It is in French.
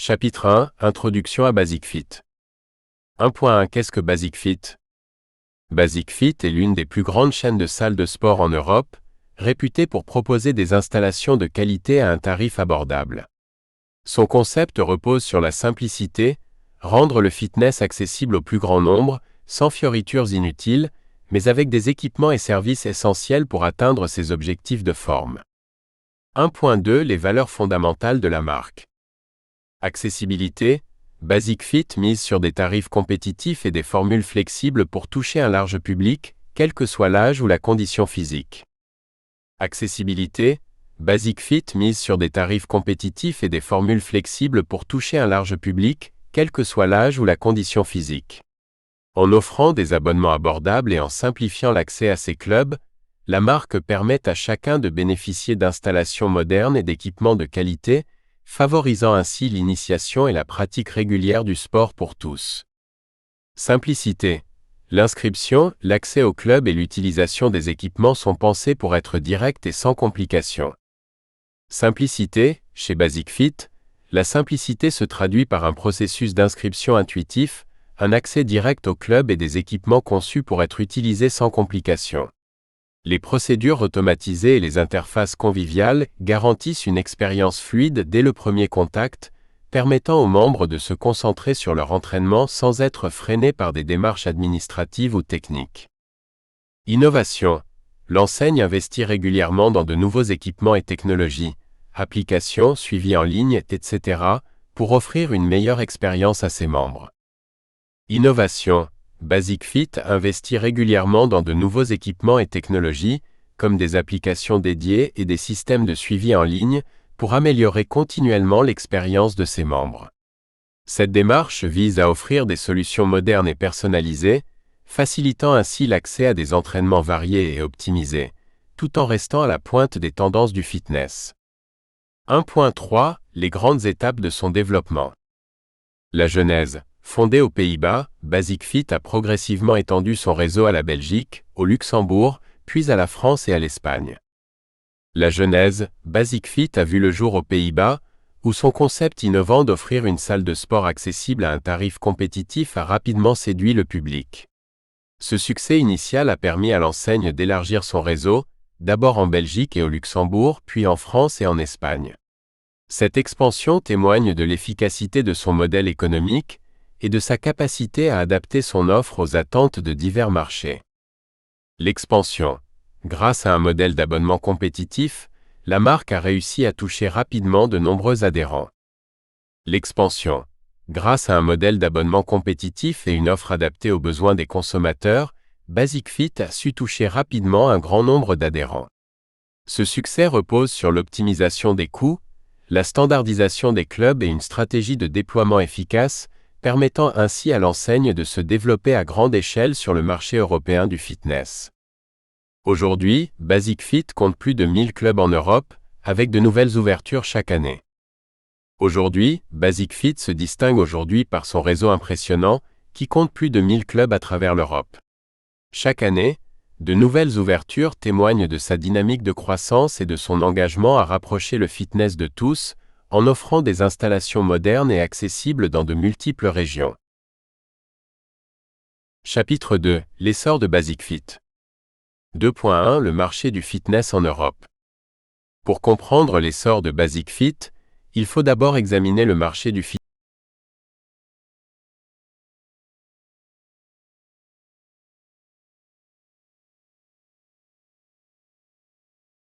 Chapitre 1 – Introduction à Basic Fit. 1.1 Qu'est-ce que Basic Fit? Basic Fit est l'une des plus grandes chaînes de salles de sport en Europe, réputée pour proposer des installations de qualité à un tarif abordable. Son concept repose sur la simplicité, rendre le fitness accessible au plus grand nombre, sans fioritures inutiles, mais avec des équipements et services essentiels pour atteindre ses objectifs de forme. 1.2 Les valeurs fondamentales de la marque. Accessibilité. Basic Fit mise sur des tarifs compétitifs et des formules flexibles pour toucher un large public, quel que soit l'âge ou la condition physique. Accessibilité. Basic Fit mise sur des tarifs compétitifs et des formules flexibles pour toucher un large public, quel que soit l'âge ou la condition physique. En offrant des abonnements abordables et en simplifiant l'accès à ces clubs, la marque permet à chacun de bénéficier d'installations modernes et d'équipements de qualité, favorisant ainsi l'initiation et la pratique régulière du sport pour tous. Simplicité. L'inscription, l'accès au club et l'utilisation des équipements sont pensés pour être directs et sans complications. Simplicité. Chez Basic Fit, la simplicité se traduit par un processus d'inscription intuitif, un accès direct au club et des équipements conçus pour être utilisés sans complications. Les procédures automatisées et les interfaces conviviales garantissent une expérience fluide dès le premier contact, permettant aux membres de se concentrer sur leur entraînement sans être freinés par des démarches administratives ou techniques. Innovation. L'enseigne investit régulièrement dans de nouveaux équipements et technologies, applications, suivi en ligne, etc., pour offrir une meilleure expérience à ses membres. Innovation. Basic Fit investit régulièrement dans de nouveaux équipements et technologies, comme des applications dédiées et des systèmes de suivi en ligne, pour améliorer continuellement l'expérience de ses membres. Cette démarche vise à offrir des solutions modernes et personnalisées, facilitant ainsi l'accès à des entraînements variés et optimisés, tout en restant à la pointe des tendances du fitness. 1.3 Les grandes étapes de son développement. La genèse. Fondée aux Pays-Bas, Basic Fit a progressivement étendu son réseau à la Belgique, au Luxembourg, puis à la France et à l'Espagne. La genèse, Basic Fit a vu le jour aux Pays-Bas, où son concept innovant d'offrir une salle de sport accessible à un tarif compétitif a rapidement séduit le public. Ce succès initial a permis à l'enseigne d'élargir son réseau, d'abord en Belgique et au Luxembourg, puis en France et en Espagne. Cette expansion témoigne de l'efficacité de son modèle économique, et de sa capacité à adapter son offre aux attentes de divers marchés. L'expansion. Grâce à un modèle d'abonnement compétitif, la marque a réussi à toucher rapidement de nombreux adhérents. L'expansion. Grâce à un modèle d'abonnement compétitif et une offre adaptée aux besoins des consommateurs, Basic Fit a su toucher rapidement un grand nombre d'adhérents. Ce succès repose sur l'optimisation des coûts, la standardisation des clubs et une stratégie de déploiement efficace, permettant ainsi à l'enseigne de se développer à grande échelle sur le marché européen du fitness. Aujourd'hui, Basic Fit compte plus de 1000 clubs en Europe, avec de nouvelles ouvertures chaque année. Aujourd'hui, Basic Fit se distingue aujourd'hui par son réseau impressionnant, qui compte plus de 1000 clubs à travers l'Europe. Chaque année, de nouvelles ouvertures témoignent de sa dynamique de croissance et de son engagement à rapprocher le fitness de tous, en offrant des installations modernes et accessibles dans de multiples régions. Chapitre 2 L'essor de Basic Fit. 2.1 Le marché du fitness en Europe. Pour comprendre l'essor de Basic Fit, il faut d'abord examiner le marché du fitness